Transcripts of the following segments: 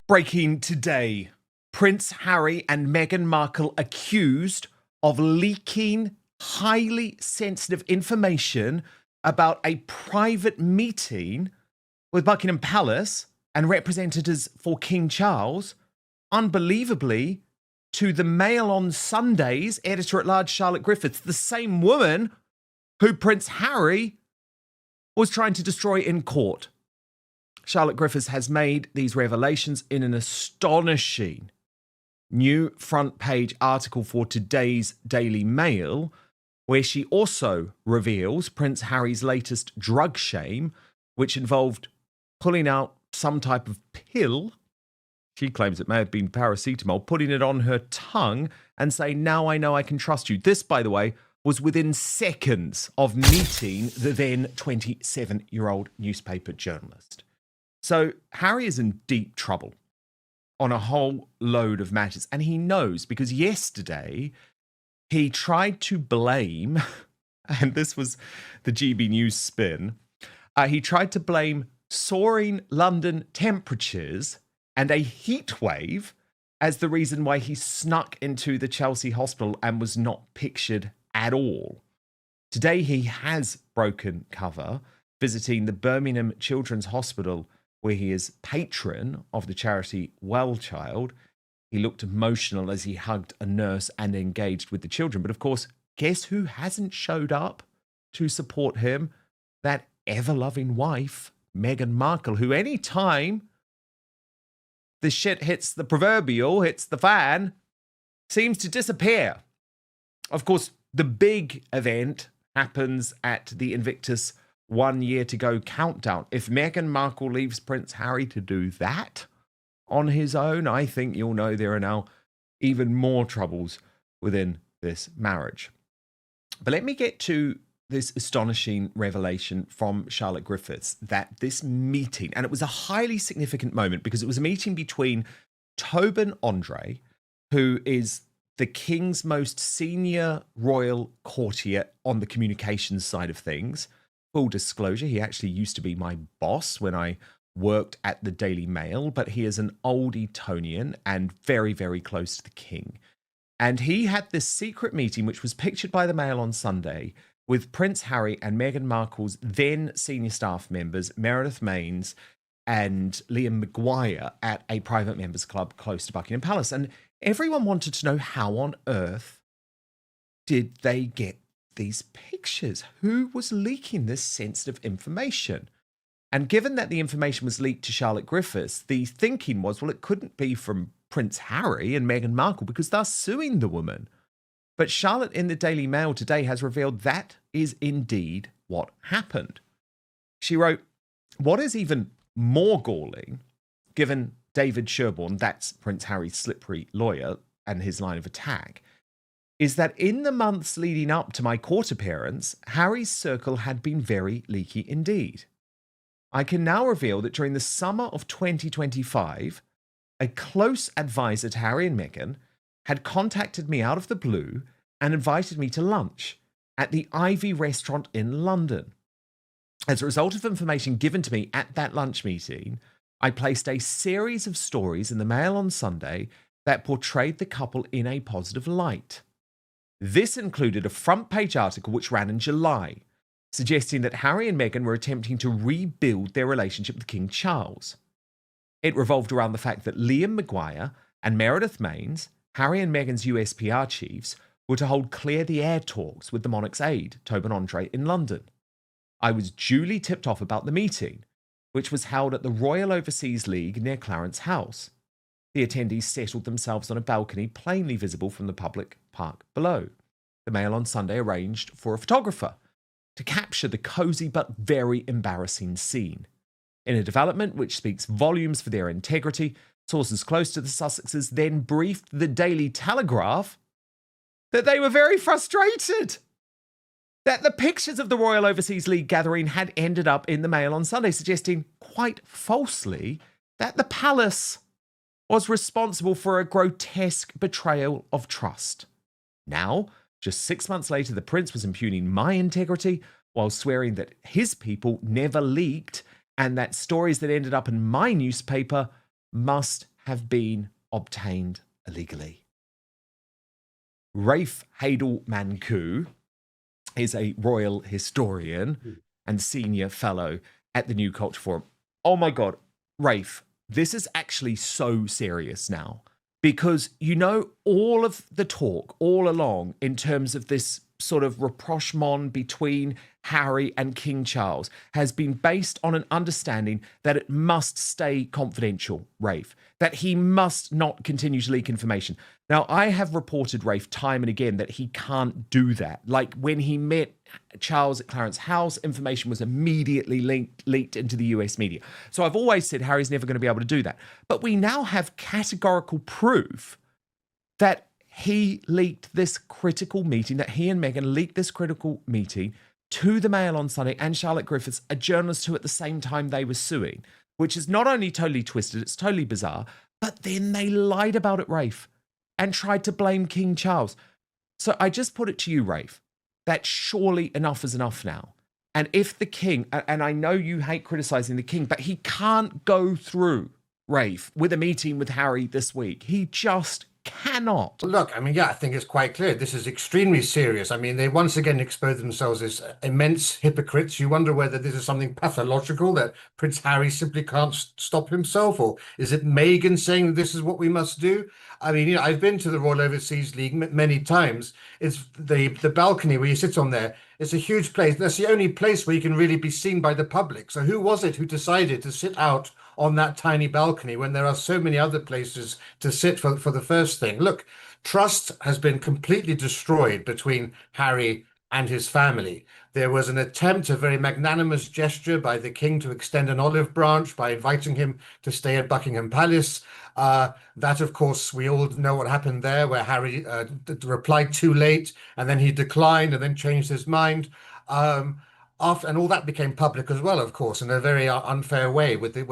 Breaking today, Prince Harry and Meghan Markle accused of leaking highly sensitive information about a private meeting with Buckingham Palace and representatives for King Charles, unbelievably, to the Mail on Sunday's editor-at-large Charlotte Griffiths, the same woman who Prince Harry was trying to destroy in court. Charlotte Griffiths has made these revelations in an astonishing new front page article for today's Daily Mail, where she also reveals Prince Harry's latest drug shame, which involved pulling out some type of pill. She claims it may have been paracetamol, putting it on her tongue and saying, "Now I know I can trust you." This, by the way, was within seconds of meeting the then 27-year-old newspaper journalist. So Harry is in deep trouble on a whole load of matters. And he knows, because yesterday he tried to blame, and this was the GB News spin, he tried to blame soaring London temperatures and a heat wave as the reason why he snuck into the Chelsea hospital and was not pictured at all. Today he has broken cover, visiting the Birmingham Children's Hospital, where he is patron of the charity Well Child. He looked emotional as he hugged a nurse and engaged with the children. But of course, guess who hasn't showed up to support him? That ever-loving wife, Meghan Markle, who any time the shit hits the proverbial, hits the fan, seems to disappear. Of course, the big event happens at the Invictus 1 year to go countdown. If Meghan Markle leaves Prince Harry to do that on his own, I think you'll know there are now even more troubles within this marriage. But let me get to this astonishing revelation from Charlotte Griffiths, that this meeting, and it was a highly significant moment because it was a meeting between Tobin Andre, who is the King's most senior royal courtier on the communications side of things. Full disclosure, he actually used to be my boss when I worked at the Daily Mail, but he is an old Etonian and very, very close to the King. And he had this secret meeting, which was pictured by the Mail on Sunday, with Prince Harry and Meghan Markle's then senior staff members, Meredith Maines and Liam Maguire, at a private members club close to Buckingham Palace. And everyone wanted to know, how on earth did they get these pictures? Who was leaking this sensitive information? And given that the information was leaked to Charlotte Griffiths, the thinking was, well, it couldn't be from Prince Harry and Meghan Markle because they're suing the woman. But Charlotte in the Daily Mail today has revealed that is indeed what happened. She wrote, "What is even more galling, given David Sherborne, that's Prince Harry's slippery lawyer and his line of attack, is that in the months leading up to my court appearance, Harry's circle had been very leaky indeed. I can now reveal that during the summer of 2025, a close advisor to Harry and Meghan had contacted me out of the blue and invited me to lunch at the Ivy restaurant in London. As a result of information given to me at that lunch meeting, I placed a series of stories in the Mail on Sunday that portrayed the couple in a positive light. This included a front-page article which ran in July, suggesting that Harry and Meghan were attempting to rebuild their relationship with King Charles. It revolved around the fact that Liam Maguire and Meredith Maines, Harry and Meghan's USPR chiefs, were to hold clear-the-air talks with the monarch's aide, Tobin Andre, in London. I was duly tipped off about the meeting, which was held at the Royal Overseas League near Clarence House. The attendees settled themselves on a balcony plainly visible from the public park below. The Mail on Sunday arranged for a photographer to capture the cosy but very embarrassing scene. In a development which speaks volumes for their integrity, sources close to the Sussexes then briefed the Daily Telegraph that they were very frustrated that the pictures of the Royal Overseas League gathering had ended up in the Mail on Sunday, suggesting, quite falsely, that the palace was responsible for a grotesque betrayal of trust. Now, just 6 months later, the prince was impugning my integrity while swearing that his people never leaked and that stories that ended up in my newspaper must have been obtained illegally. Rafe Hadel-Manku is a royal historian and senior fellow at the New Culture Forum. Oh my God, Rafe, this is actually so serious now, because you know all of the talk all along in terms of this sort of rapprochement between Harry and King Charles has been based on an understanding that it must stay confidential, Rafe, that he must not continue to leak information. Now, I have reported, Rafe, time and again that he can't do that. Like when he met Charles at Clarence House, information was immediately leaked into the US media. So I've always said Harry's never going to be able to do that. But we now have categorical proof that he leaked this critical meeting, that he and Meghan leaked this critical meeting to the Mail on Sunday and Charlotte Griffiths, a journalist who at the same time they were suing, which is not only totally twisted, it's totally bizarre, but then they lied about it, Rafe, and tried to blame King Charles. So I just put it to you, Rafe, that surely enough is enough now. And if the king, and I know you hate criticizing the king, but he can't go through, Rafe, with a meeting with Harry this week. He just cannot. Look, I mean, yeah, I think it's quite clear. This is extremely serious. I mean, they once again expose themselves as immense hypocrites. You wonder whether this is something pathological, that Prince Harry simply can't stop himself, or is it Meghan saying that this is what we must do? I mean, you know, I've been to the Royal Overseas League many times. It's the balcony where you sit on there. It's a huge place. That's the only place where you can really be seen by the public. So who was it who decided to sit out on that tiny balcony when there are so many other places to sit for the first thing? Look, trust has been completely destroyed between Harry and his family. There was an attempt, a very magnanimous gesture by the king to extend an olive branch by inviting him to stay at Buckingham Palace. That, of course, we all know what happened there, where Harry replied too late, and then he declined, and then changed his mind. And all that became public as well, of course, in a very unfair way, with the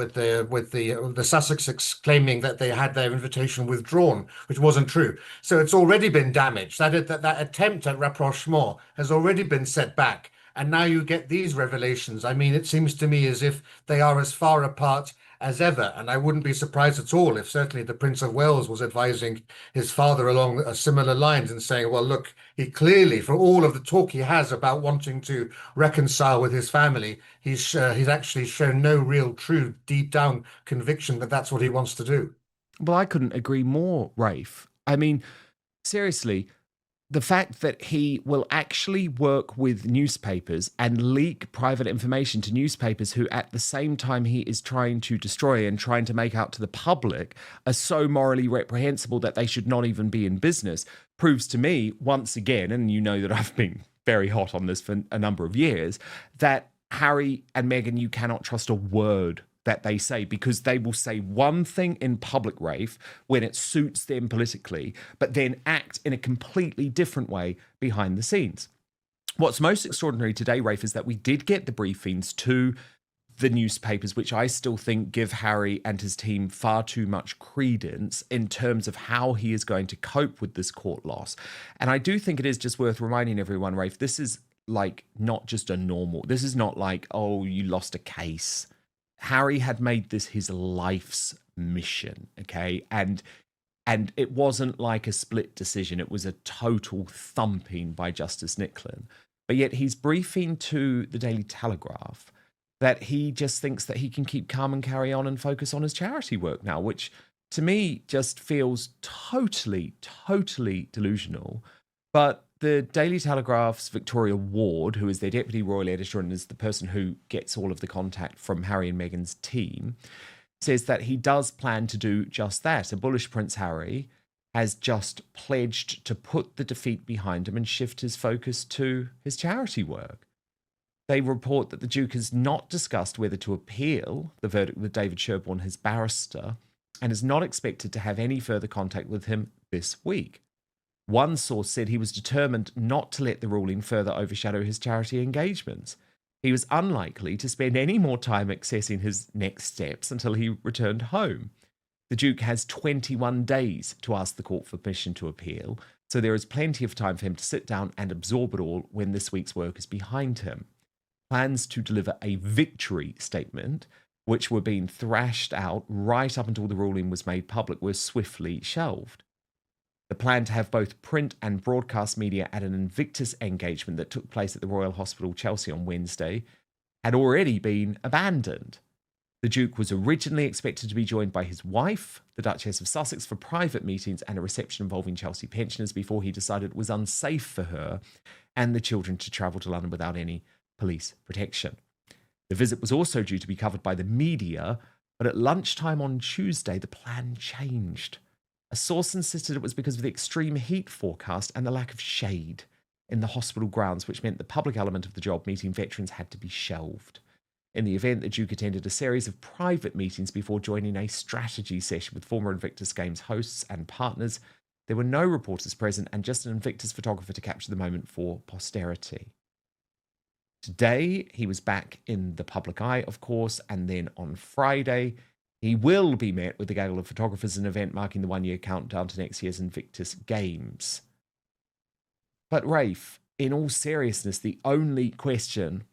Sussexes claiming that they had their invitation withdrawn, which wasn't true. So it's already been damaged. That attempt at rapprochement has already been set back, and now you get these revelations. I mean, it seems to me as if they are as far apart as ever, and I wouldn't be surprised at all if certainly the Prince of Wales was advising his father along similar lines and saying, well, look, he clearly, for all of the talk he has about wanting to reconcile with his family, he's actually shown no real true deep down conviction that that's what he wants to do. Well, I couldn't agree more, Rafe. I mean, seriously, the fact that he will actually work with newspapers and leak private information to newspapers who, at the same time he is trying to destroy and trying to make out to the public, are so morally reprehensible that they should not even be in business, proves to me, once again, and you know that I've been very hot on this for a number of years, that Harry and Meghan, you cannot trust a word that they say, because they will say one thing in public, Rafe, when it suits them politically, but then act in a completely different way behind the scenes. What's most extraordinary today, Rafe, is that we did get the briefings to the newspapers, which I still think give Harry and his team far too much credence in terms of how he is going to cope with this court loss. And I do think it is just worth reminding everyone, Rafe, this is like not just a normal, this is not like, oh, you lost a case. Harry had made this his life's mission, okay? And it wasn't like a split decision. It was a total thumping by Justice Nicklin. But yet he's briefing to the Daily Telegraph that he just thinks that he can keep calm and carry on and focus on his charity work now, which to me just feels totally, totally delusional. But the Daily Telegraph's Victoria Ward, who is their deputy royal editor and is the person who gets all of the contact from Harry and Meghan's team, says that he does plan to do just that. A bullish Prince Harry has just pledged to put the defeat behind him and shift his focus to his charity work. They report that the Duke has not discussed whether to appeal the verdict with David Sherborne, his barrister, and is not expected to have any further contact with him this week. One source said he was determined not to let the ruling further overshadow his charity engagements. He was unlikely to spend any more time assessing his next steps until he returned home. The Duke has 21 days to ask the court for permission to appeal, so there is plenty of time for him to sit down and absorb it all when this week's work is behind him. Plans to deliver a victory statement which were being thrashed out right up until the ruling was made public, were swiftly shelved. The plan to have both print and broadcast media at an Invictus engagement that took place at the Royal Hospital, Chelsea, on Wednesday had already been abandoned. The Duke was originally expected to be joined by his wife, the Duchess of Sussex, for private meetings and a reception involving Chelsea pensioners before he decided it was unsafe for her and the children to travel to London without any police protection. The visit was also due to be covered by the media, but at lunchtime on Tuesday, the plan changed. A source insisted it was because of the extreme heat forecast and the lack of shade in the hospital grounds, which meant the public element of the job, meeting veterans, had to be shelved. In the event, the Duke attended a series of private meetings before joining a strategy session with former Invictus Games hosts and partners. There were no reporters present and just an Invictus photographer to capture the moment for posterity. Today, he was back in the public eye, of course, and then on Friday, he will be met with a gaggle of photographers, an event marking the one-year countdown to next year's Invictus Games. But Rafe, in all seriousness, the only question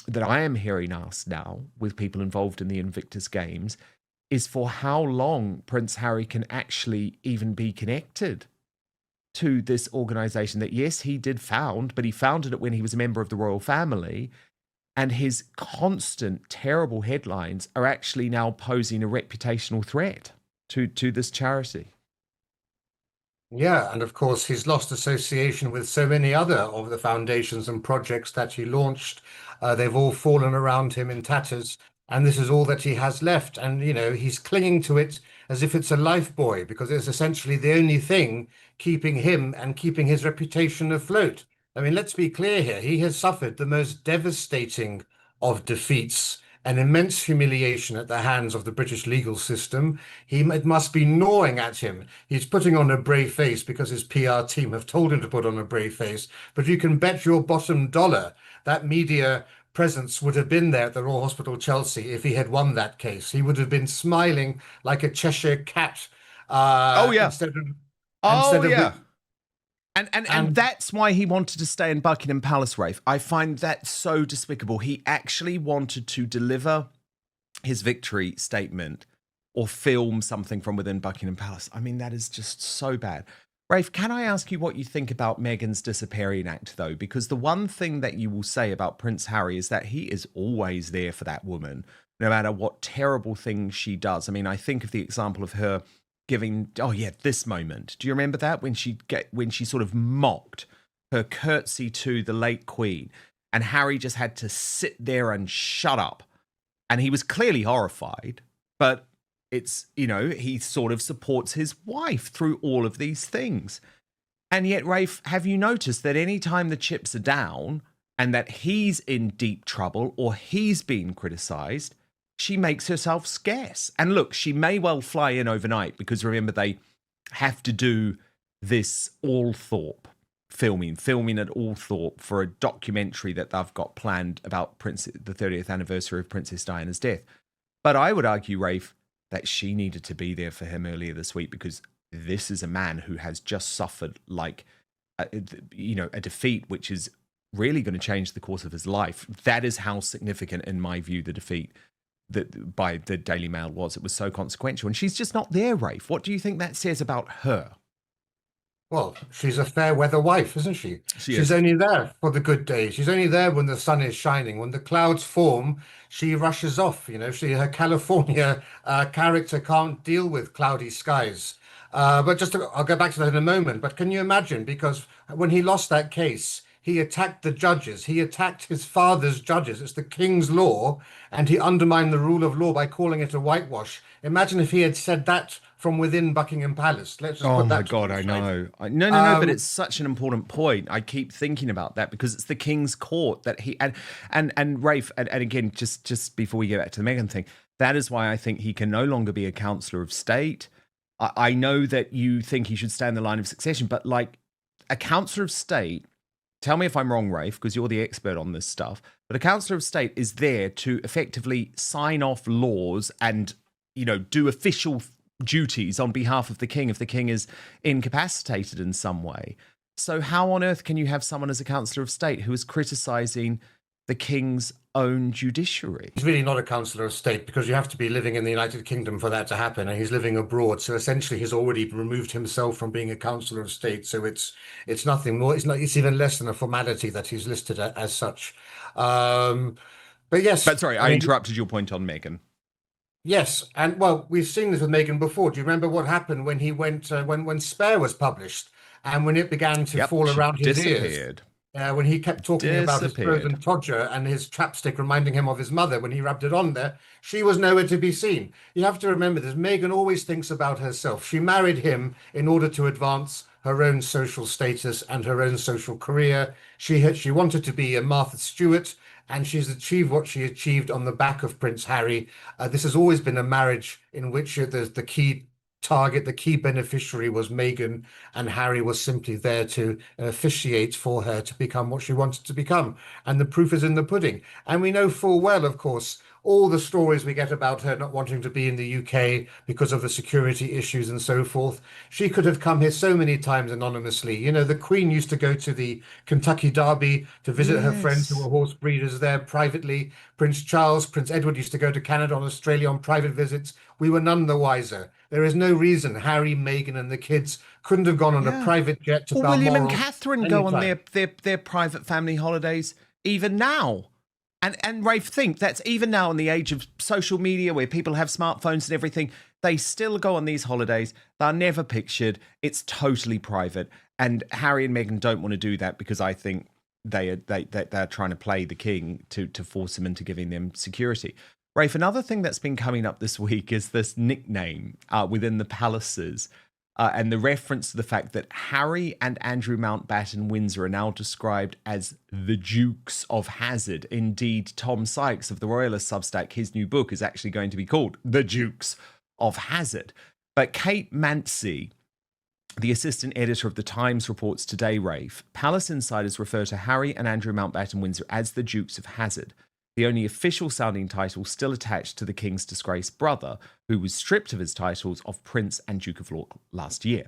that I am hearing asked now with people involved in the Invictus Games is for how long Prince Harry can actually even be connected to this organisation that, yes, he did found, but he founded it when he was a member of the royal family. And his constant terrible headlines are actually now posing a reputational threat to this charity. Yeah, and of course, he's lost association with so many other of the foundations and projects that he launched. They've all fallen around him in tatters, and this is all that he has left. And, he's clinging to it as if it's a lifebuoy, because it's essentially the only thing keeping him and keeping his reputation afloat. I mean, let's be clear here. He has suffered the most devastating of defeats, an immense humiliation at the hands of the British legal system. It must be gnawing at him. He's putting on a brave face because his PR team have told him to put on a brave face. But you can bet your bottom dollar that media presence would have been there at the Royal Hospital, Chelsea, if he had won that case. He would have been smiling like a Cheshire cat. Oh, yeah. Instead of, Oh, instead of yeah. And that's why he wanted to stay in Buckingham Palace, Rafe. I find that so despicable. He actually wanted to deliver his victory statement or film something from within Buckingham Palace. I mean, that is just so bad. Rafe, can I ask you what you think about Meghan's disappearing act, though? Because the one thing that you will say about Prince Harry is that he is always there for that woman, no matter what terrible thing she does. I mean, I think of the example of her giving, this moment. Do you remember that when she sort of mocked her curtsy to the late Queen, and Harry just had to sit there and shut up, and he was clearly horrified, but it's, he sort of supports his wife through all of these things. And yet, Rafe, have you noticed that any time the chips are down and that he's in deep trouble or he's being criticised, she makes herself scarce? And look, she may well fly in overnight because remember, they have to do this Althorpe filming at Althorpe for a documentary that they've got planned about the 30th anniversary of Princess Diana's death. But I would argue, Rafe, that she needed to be there for him earlier this week because this is a man who has just suffered like, a defeat which is really going to change the course of his life. That is how significant, in my view, the defeat that by the Daily Mail was. It was so consequential, and she's just not there, Rafe. What do you think that says about her? Well, she's a fair weather wife, isn't she? She's only there for the good days. She's only there when the sun is shining. When the clouds form, she rushes off. Her California character can't deal with cloudy skies. But I'll go back to that in a moment. But can you imagine? Because when he lost that case, he attacked the judges. He attacked his father's judges. It's the king's law, and he undermined the rule of law by calling it a whitewash. Imagine if he had said that from within Buckingham Palace. Let's just put that. Oh my God, I know. No, but it's such an important point. I keep thinking about that because it's the King's Court that he and Rafe, and again, just before we get back to the Meghan thing, that is why I think he can no longer be a Councillor of State. I know that you think he should stay in the line of succession, but like a Councillor of State, tell me if I'm wrong, Rafe, because you're the expert on this stuff, but a Councillor of State is there to effectively sign off laws and, do official duties on behalf of the king if the king is incapacitated in some way. So how on earth can you have someone as a Councillor of State who is criticising the king's own judiciary. He's really not a councillor of state because you have to be living in the United Kingdom for that to happen, and he's living abroad. So essentially, he's already removed himself from being a councillor of state. So it's nothing more. It's not. It's even less than a formality that he's listed as such. But yes, But sorry, I I mean, interrupted your point on Meghan. yes, and well, we've seen this with Meghan before. Do you remember what happened when he went when Spare was published and when it began to Yep, fall she around his ears? disappeared. When he kept talking about his Disappeared. frozen todger and his chapstick reminding him of his mother when he rubbed it on there, she was nowhere to be seen. You have to remember this. Meghan always thinks about herself. She married him in order to advance her own social status and her own social career. She wanted to be a Martha Stewart, and she's achieved what she achieved on the back of Prince Harry. This has always been a marriage in which the key target, the key beneficiary was Meghan, and Harry was simply there to officiate for her to become what she wanted to become. And the proof is in the pudding. And we know full well, of course, all the stories we get about her not wanting to be in the UK because of the security issues and so forth. She could have come here so many times anonymously. You know, the Queen used to go to the Kentucky Derby to visit her friends who Yes. were horse breeders there privately. Prince Charles, Prince Edward used to go to Canada and Australia on private visits. We were none the wiser. There is no reason Harry, Meghan, and the kids couldn't have gone on a Yeah. private jet to Well, William and Balmoral Catherine go on anytime. their private family holidays even now. And Rafe, think that's even now in the age of social media where people have smartphones and everything, they still go on these holidays. They're never pictured. It's totally private. And Harry and Meghan don't want to do that because I think they're trying to play the king to force him into giving them security. Rafe, another thing that's been coming up this week is this nickname within the palaces. And the reference to the fact that Harry and Andrew Mountbatten Windsor are now described as the Dukes of Hazzard. Indeed, Tom Sykes of the Royalist Substack, his new book is actually going to be called The Dukes of Hazzard. But Kate Mansi, the assistant editor of The Times, reports today, Rafe, palace insiders refer to Harry and Andrew Mountbatten Windsor as the Dukes of Hazzard, the only official sounding title still attached to the king's disgraced brother, who was stripped of his titles of Prince and Duke of York last year.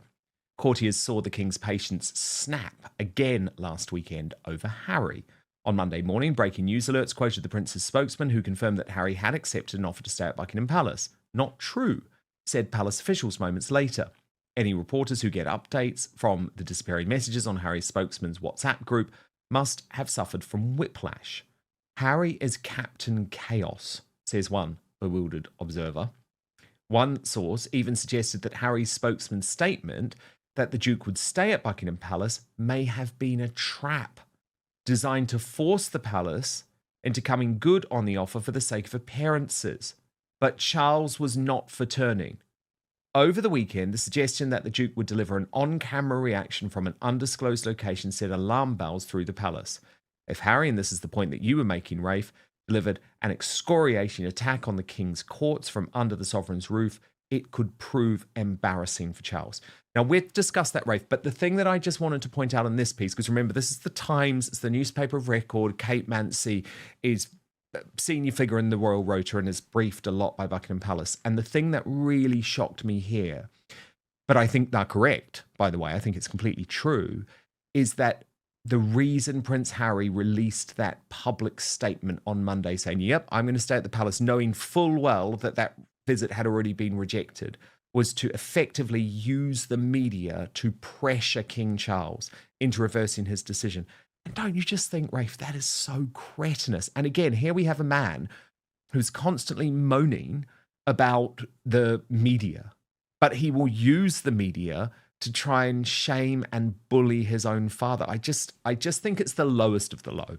Courtiers saw the king's patience snap again last weekend over Harry. On Monday morning, breaking news alerts quoted the prince's spokesman, who confirmed that Harry had accepted an offer to stay at Buckingham Palace. Not true, said palace officials moments later. Any reporters who get updates from the disappearing messages on Harry's spokesman's WhatsApp group must have suffered from whiplash. Harry is Captain Chaos, says one bewildered observer. One source even suggested that Harry's spokesman's statement that the Duke would stay at Buckingham Palace may have been a trap designed to force the palace into coming good on the offer for the sake of appearances. But Charles was not for turning. Over the weekend, the suggestion that the Duke would deliver an on-camera reaction from an undisclosed location set alarm bells through the palace. If Harry, and this is the point that you were making, Rafe, delivered an excoriating attack on the king's courts from under the sovereign's roof, it could prove embarrassing for Charles. Now, we've discussed that, Rafe, but the thing that I just wanted to point out in this piece, because remember, this is the Times, it's the newspaper of record, Kate Mansi is a senior figure in the Royal Rota and is briefed a lot by Buckingham Palace. And the thing that really shocked me here, but I think they're correct, by the way, I think it's completely true, is that the reason Prince Harry released that public statement on Monday saying, yep, I'm going to stay at the palace, knowing full well that that visit had already been rejected, was to effectively use the media to pressure King Charles into reversing his decision. And don't you just think, Rafe, that is so cretinous. And again, here we have a man who's constantly moaning about the media, but he will use the media to try and shame and bully his own father. I just think it's the lowest of the low.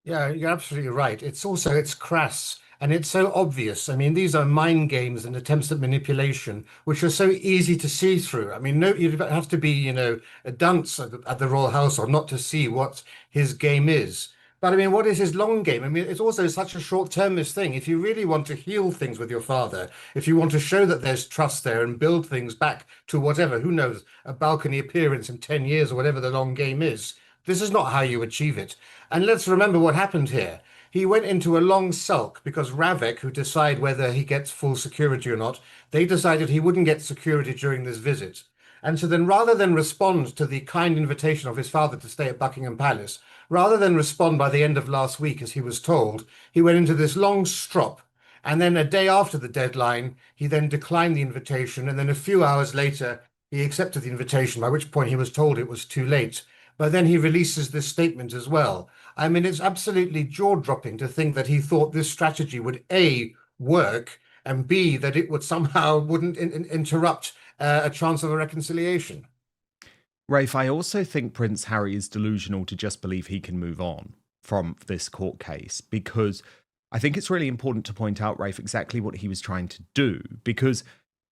Yeah, you're absolutely right. It's crass and it's so obvious. I mean, these are mind games and attempts at manipulation, which are so easy to see through. I mean, no, you'd have to be, a dunce at the royal household not to see what his game is. But I mean, what is his long game? I mean, it's also such a short-termist thing. If you really want to heal things with your father, if you want to show that there's trust there and build things back to whatever, who knows, a balcony appearance in 10 years or whatever the long game is, this is not how you achieve it. And let's remember what happened here. He went into a long sulk because Ravek, who decide whether he gets full security or not, they decided he wouldn't get security during this visit. And so then rather than respond to the kind invitation of his father to stay at Buckingham Palace, rather than respond by the end of last week as he was told, he went into this long strop. And then a day after the deadline, he then declined the invitation. And then a few hours later, he accepted the invitation, by which point he was told it was too late. But then he releases this statement as well. I mean, it's absolutely jaw-dropping to think that he thought this strategy would A, work, and B, that it would somehow wouldn't interrupt a chance of a reconciliation. Rafe, I also think Prince Harry is delusional to just believe he can move on from this court case, because I think it's really important to point out, Rafe, exactly what he was trying to do, because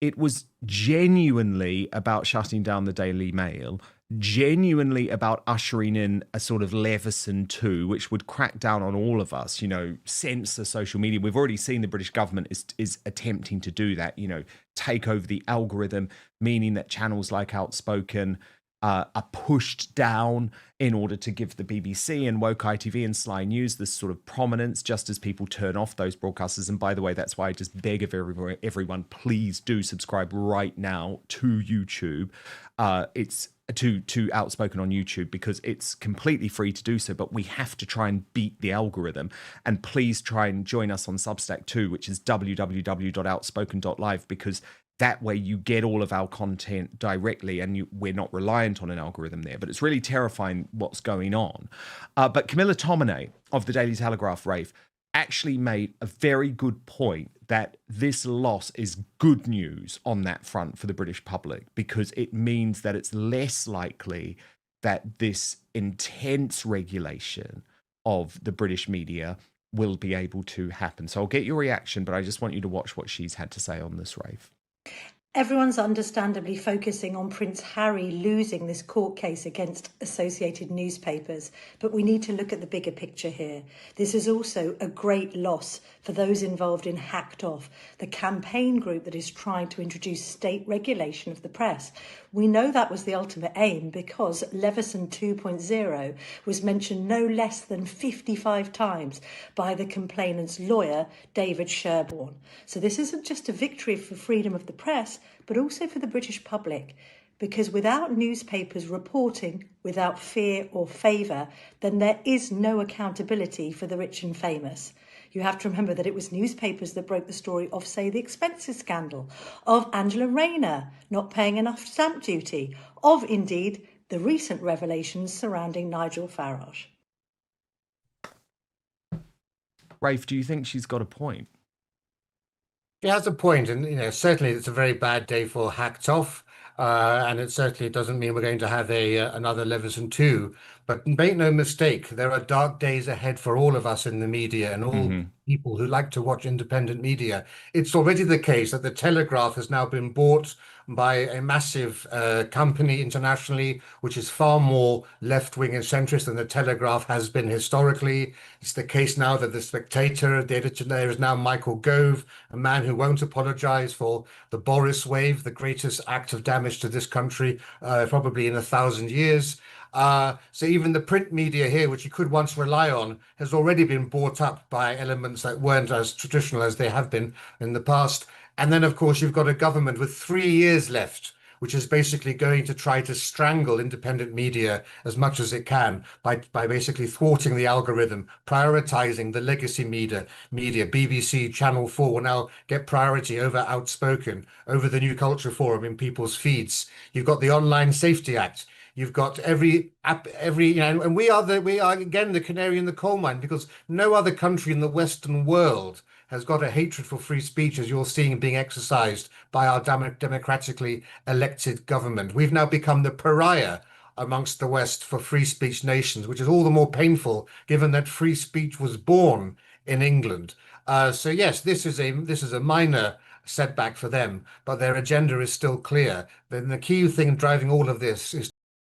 it was genuinely about shutting down the Daily Mail, genuinely about ushering in a sort of Leveson 2, which would crack down on all of us, censor social media. We've already seen the British government is attempting to do that, take over the algorithm, meaning that channels like Outspoken are pushed down in order to give the BBC and Woke ITV and Sly News this sort of prominence, just as people turn off those broadcasters. And by the way, that's why I just beg of everyone, please do subscribe right now to YouTube. It's to Outspoken on YouTube, because it's completely free to do so, but we have to try and beat the algorithm. And please try and join us on Substack too, which is www.outspoken.live, because that way you get all of our content directly, and we're not reliant on an algorithm there. But it's really terrifying what's going on. But Camilla Tominey of the Daily Telegraph, Rafe, actually made a very good point that this loss is good news on that front for the British public, because it means that it's less likely that this intense regulation of the British media will be able to happen. So I'll get your reaction, but I just want you to watch what she's had to say on this, Rafe. Everyone's understandably focusing on Prince Harry losing this court case against associated newspapers, but we need to look at the bigger picture here. This is also a great loss for those involved in Hacked Off, the campaign group that is trying to introduce state regulation of the press. We know that was the ultimate aim, because Leveson 2.0 was mentioned no less than 55 times by the complainant's lawyer, David Sherborne. So this isn't just a victory for freedom of the press, but also for the British public, because without newspapers reporting without fear or favour, then there is no accountability for the rich and famous. You have to remember that it was newspapers that broke the story of, say, the expenses scandal, of Angela Rayner not paying enough stamp duty, of, indeed, the recent revelations surrounding Nigel Farage. Rafe, do you think she's got a point? She has a point, and certainly it's a very bad day for Hacked Off, and it certainly doesn't mean we're going to have another Leveson 2. But make no mistake, there are dark days ahead for all of us in the media and all people who like to watch independent media. It's already the case that the Telegraph has now been bought by a massive company internationally, which is far more left-wing and centrist than the Telegraph has been historically. It's the case now that the Spectator, the editor there, is now Michael Gove, a man who won't apologize for the Boris wave, the greatest act of damage to this country probably in 1,000 years. So even the print media here, which you could once rely on, has already been bought up by elements that weren't as traditional as they have been in the past. And then, of course, you've got a government with 3 years left, which is basically going to try to strangle independent media as much as it can by basically thwarting the algorithm, prioritizing the legacy media. BBC, Channel 4 will now get priority over Outspoken, over the New Culture Forum in people's feeds. You've got the Online Safety Act. You've got every app, and we are again the canary in the coal mine, because no other country in the Western world has got a hatred for free speech as you're seeing being exercised by our democratically elected government. We've now become the pariah amongst the West for free speech nations, which is all the more painful given that free speech was born in England. So yes, this is a minor setback for them, but their agenda is still clear. Then the key thing driving all of this is